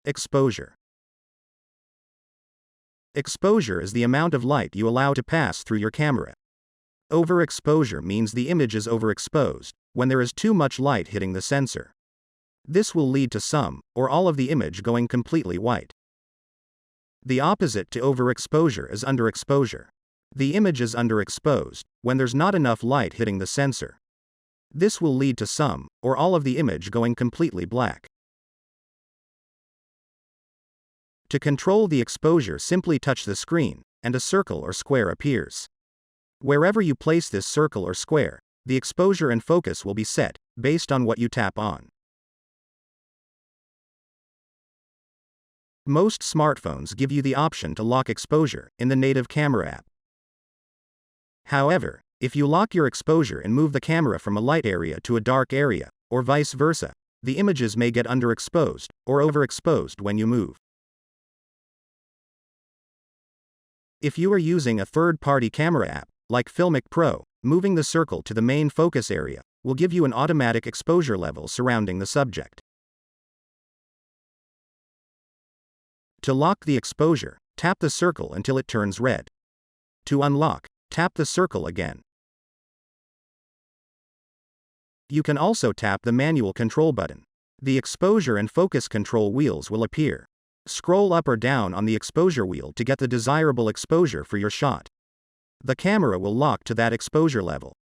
Exposure. Exposure is the amount of light you allow to pass through your camera. Overexposure means the image is overexposed, when there is too much light hitting the sensor. This will lead to some, or all of the image going completely white. The opposite to overexposure is underexposure. The image is underexposed, when there's not enough light hitting the sensor. This will lead to some, or all of the image going completely black. To control the exposure, simply touch the screen, and a circle or square appears. Wherever you place this circle or square, the exposure and focus will be set, based on what you tap on. Most smartphones give you the option to lock exposure in the native camera app. However, if you lock your exposure and move the camera from a light area to a dark area, or vice versa, the images may get underexposed, or overexposed when you move. If you are using a third-party camera app, like Filmic Pro, moving the circle to the main focus area will give you an automatic exposure level surrounding the subject. To lock the exposure, tap the circle until it turns red. To unlock, tap the circle again. You can also tap the manual control button. The exposure and focus control wheels will appear. Scroll up or down on the exposure wheel to get the desirable exposure for your shot. The camera will lock to that exposure level.